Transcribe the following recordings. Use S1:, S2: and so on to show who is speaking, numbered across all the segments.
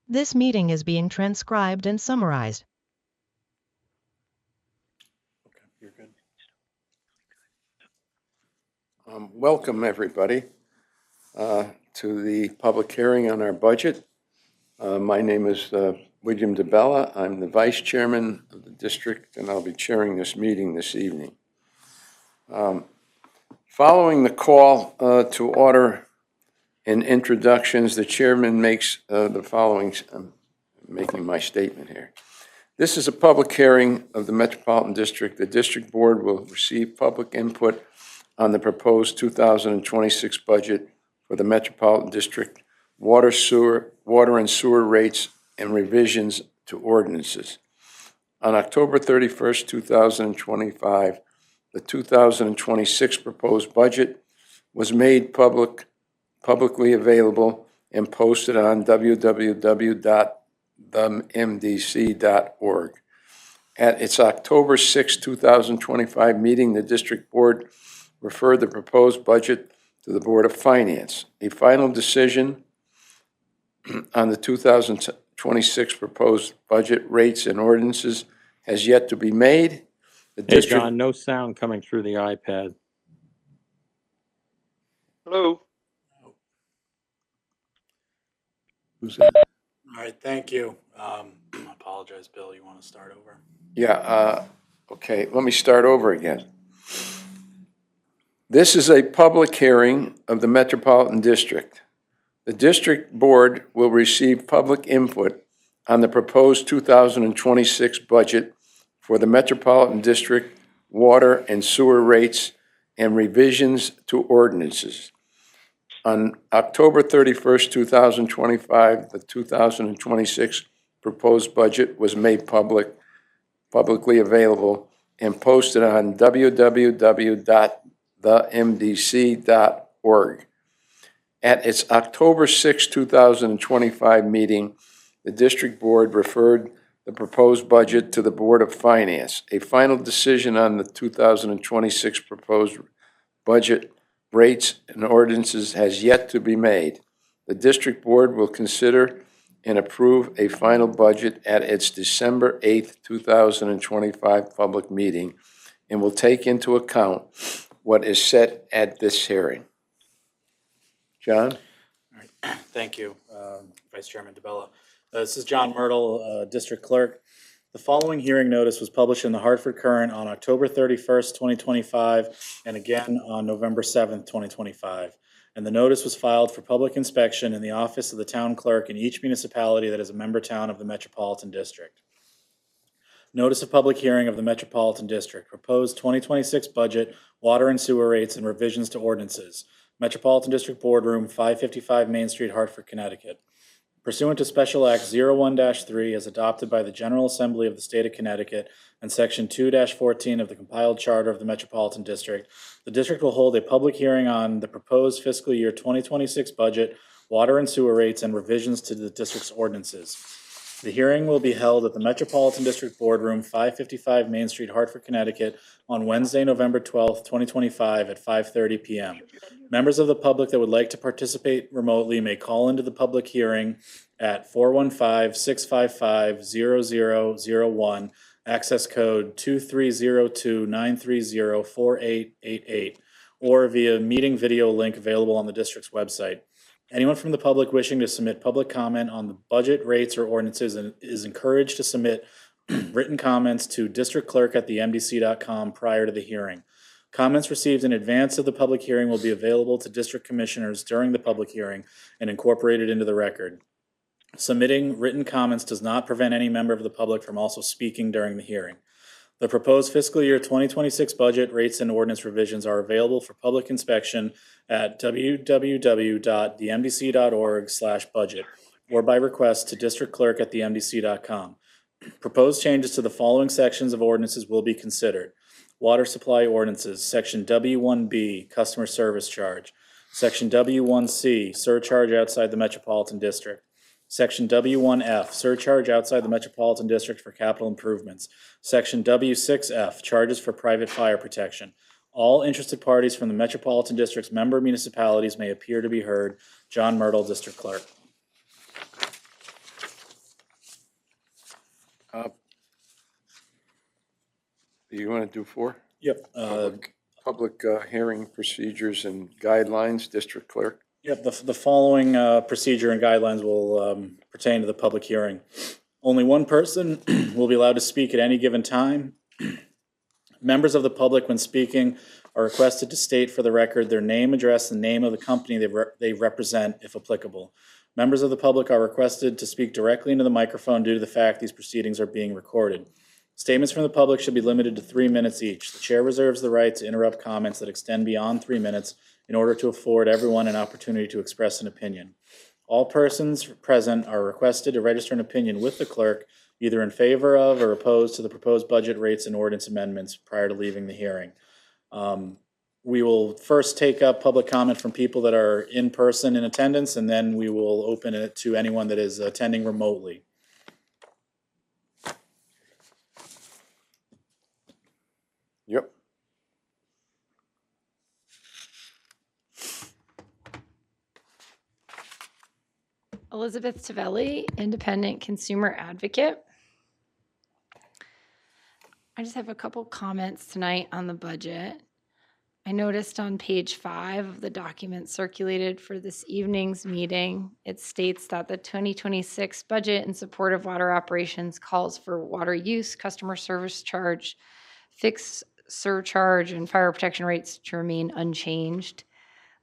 S1: This meeting is being transcribed and summarized.
S2: Okay, you're good. Welcome, everybody, to the public hearing on our budget. My name is William DeBella. I'm the vice chairman of the district, and I'll be chairing this meeting this evening. Following the call to order and introductions, the chairman makes the following, I'm making my statement here. This is a public hearing of the Metropolitan District. The district board will receive public input on the proposed 2026 budget for the Metropolitan District, water and sewer rates, and revisions to ordinances. On October 31st, 2025, the 2026 proposed budget was made publicly available and posted on www.themdc.org. At its October 6, 2025 meeting, the district board referred the proposed budget to the Board of Finance. A final decision on the 2026 proposed budget rates and ordinances has yet to be made.
S3: Hey, John, no sound coming through the iPad.
S4: Hello.
S2: Who's that? All
S5: right, thank you. I apologize, Bill. You want to start over?
S2: Yeah, okay, let me start over again. This is a public hearing of the Metropolitan District. The district board will receive public input on the proposed 2026 budget for the Metropolitan District water and sewer rates and revisions to ordinances. On October 31st, 2025, the 2026 proposed budget was made publicly available and posted on www.themdc.org. At its October 6, 2025 meeting, the district board referred the proposed budget to the Board of Finance. A final decision on the 2026 proposed budget rates and ordinances has yet to be made. The district board will consider and approve a final budget at its December 8th, 2025 public meeting and will take into account what is set at this hearing. John?
S5: All right, thank you, Vice Chairman DeBella. This is John Myrtle, District Clerk. The following hearing notice was published in the Hartford Courant on October 31st, 2025, and again on November 7th, 2025. And the notice was filed for public inspection in the office of the town clerk in each municipality that is a member town of the Metropolitan District. Notice of public hearing of the Metropolitan District. Proposed 2026 budget, water and sewer rates, and revisions to ordinances. Metropolitan District Boardroom, 555 Main Street, Hartford, Connecticut. Pursuant to Special Act 01-3 as adopted by the General Assembly of the State of Connecticut and Section 2-14 of the compiled charter of the Metropolitan District, the district will hold a public hearing on the proposed fiscal year 2026 budget, water and sewer rates, and revisions to the district's ordinances. The hearing will be held at the Metropolitan District Boardroom, 555 Main Street, Hartford, Connecticut, on Wednesday, November 12th, 2025 at 5:30 p.m. Members of the public that would like to participate remotely may call into the public hearing at 415-655-0001, access code 2302-930-4888, or via meeting video link available on the district's website. Anyone from the public wishing to submit public comment on the budget, rates, or ordinances is encouraged to submit written comments to districtclerk@themdc.com prior to the hearing. Comments received in advance of the public hearing will be available to district commissioners during the public hearing and incorporated into the record. Submitting written comments does not prevent any member of the public from also speaking during the hearing. The proposed fiscal year 2026 budget, rates, and ordinance revisions are available for public inspection at www.themdc.org/budget or by request to districtclerk@themdc.com. Proposed changes to the following sections of ordinances will be considered. Water supply ordinances, Section W1B, customer service charge. Section W1C, surcharge outside the Metropolitan District. Section W1F, surcharge outside the Metropolitan District for capital improvements. Section W6F, charges for private fire protection. All interested parties from the Metropolitan District's member municipalities may appear to be heard. John Myrtle, District Clerk.
S2: You want to do 4?
S5: Yep.
S2: Public hearing procedures and guidelines, District Clerk.
S5: Yep, the following procedure and guidelines will pertain to the public hearing. Only one person will be allowed to speak at any given time. Members of the public, when speaking, are requested to state for the record their name, address, and name of the company they represent, if applicable. Members of the public are requested to speak directly into the microphone due to the fact these proceedings are being recorded. Statements from the public should be limited to 3 minutes each. The chair reserves the right to interrupt comments that extend beyond 3 minutes in order to afford everyone an opportunity to express an opinion. All persons present are requested to register an opinion with the clerk, either in favor of or opposed to the proposed budget rates and ordinance amendments prior to leaving the hearing. We will first take up public comment from people that are in person in attendance, and then we will open it to anyone that is attending remotely.
S2: Yep.
S4: Elizabeth Tavelli, independent consumer advocate. I just have a couple comments tonight on the budget. I noticed on page 5 of the document circulated for this evening's meeting, it states that the 2026 budget in support of water operations calls for water use, customer service charge, fixed surcharge, and fire protection rates to remain unchanged.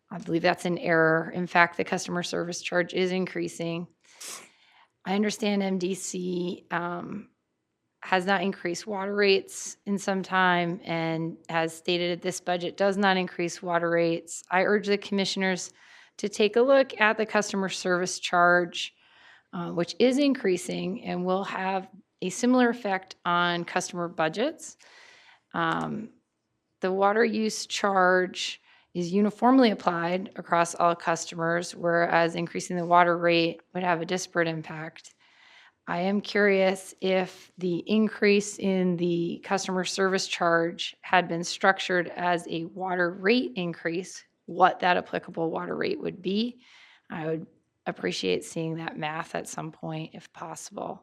S4: I believe that's an error. In fact, the customer service charge is increasing. I understand MDC has not increased water rates in some time and has stated this budget does not increase water rates. I urge the commissioners to take a look at the customer service charge, which is increasing and will have a similar effect on customer budgets. The water use charge is uniformly applied across all customers, whereas increasing the water rate would have a disparate impact. I am curious if the increase in the customer service charge had been structured as a water rate increase, what that applicable water rate would be. I would appreciate seeing that math at some point if possible.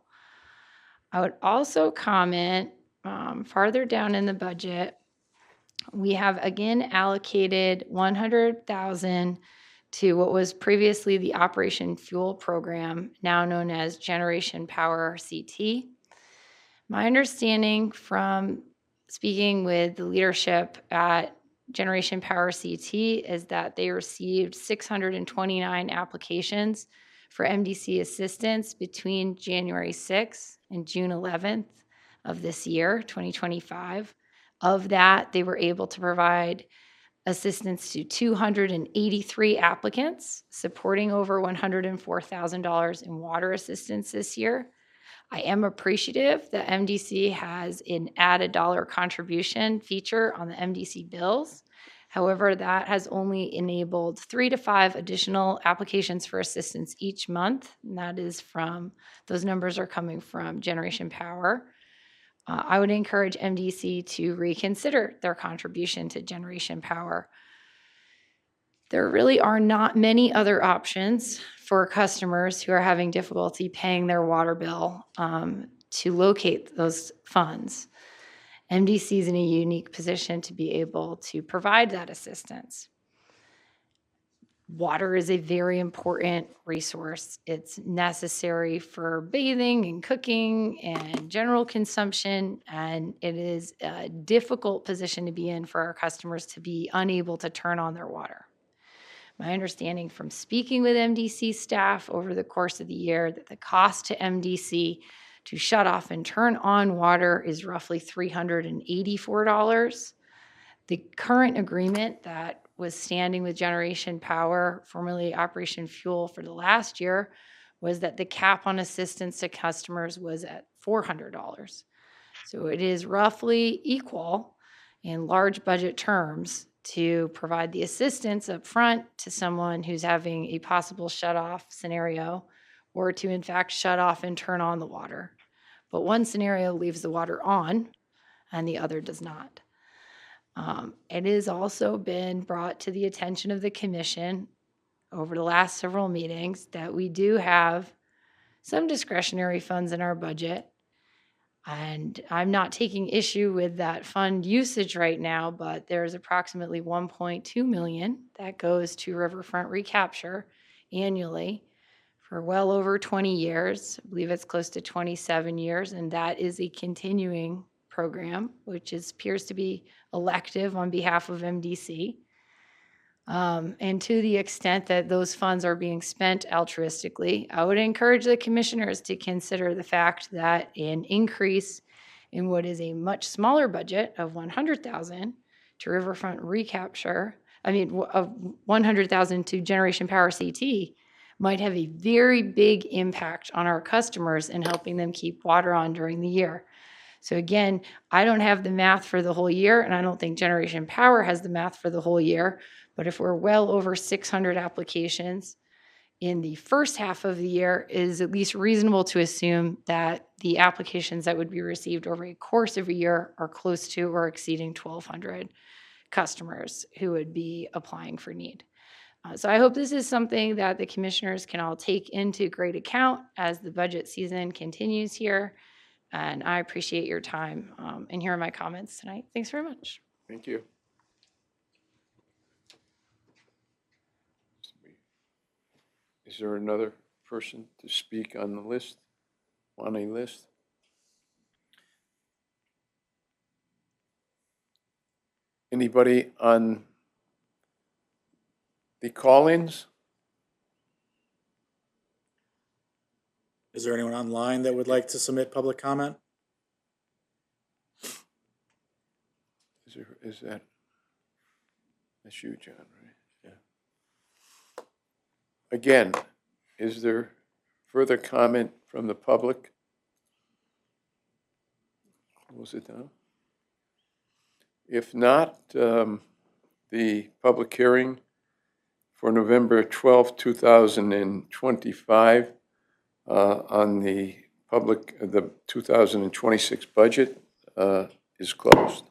S4: I would also comment farther down in the budget, we have again allocated $100,000 to what was previously the Operation Fuel Program, now known as Generation Power CT. My understanding from speaking with the leadership at Generation Power CT is that they received 629 applications for MDC assistance between January 6th and June 11th of this year, 2025. Of that, they were able to provide assistance to 283 applicants, supporting over $104,000 in water assistance this year. I am appreciative that MDC has an add $1 contribution feature on the MDC bills. However, that has only enabled 3 to 5 additional applications for assistance each month. And that is those numbers are coming from Generation Power. I would encourage MDC to reconsider their contribution to Generation Power. There really are not many other options for customers who are having difficulty paying their water bill to locate those funds. MDC is in a unique position to be able to provide that assistance. Water is a very important resource. It's necessary for bathing and cooking and general consumption, and it is a difficult position to be in for our customers to be unable to turn on their water. My understanding from speaking with MDC staff over the course of the year that the cost to MDC to shut off and turn on water is roughly $384. The current agreement that was standing with Generation Power, formerly Operation Fuel, for the last year was that the cap on assistance to customers was at $400. So it is roughly equal in large budget terms to provide the assistance up front to someone who's having a possible shut-off scenario or to, in fact, shut off and turn on the water. But one scenario leaves the water on and the other does not. It has also been brought to the attention of the commission over the last several meetings that we do have some discretionary funds in our budget. And I'm not taking issue with that fund usage right now, but there's approximately 1.2 million that goes to riverfront recapture annually for well over 20 years. I believe it's close to 27 years, and that is a continuing program, which appears to be elective on behalf of MDC. And to the extent that those funds are being spent altruistically, I would encourage the commissioners to consider the fact that an increase in what is a much smaller budget of 100,000 to riverfront recapture, of 100,000 to Generation Power CT, might have a very big impact on our customers in helping them keep water on during the year. So again, I don't have the math for the whole year, and I don't think Generation Power has the math for the whole year. But if we're well over 600 applications in the first half of the year, it is at least reasonable to assume that the applications that would be received over a course of a year are close to or exceeding 1,200 customers who would be applying for need. So I hope this is something that the commissioners can all take into great account as the budget season continues here. And I appreciate your time and hearing my comments tonight. Thanks very much.
S2: Thank you. Is there another person to speak on the list, on a list? Anybody on the call-ins?
S5: Is there anyone online that would like to submit public comment?
S2: Is that's you, John, right? Yeah. Again, is there further comment from the public? Close it down. If not, the public hearing for November 12, 2025 on the 2026 budget is closed.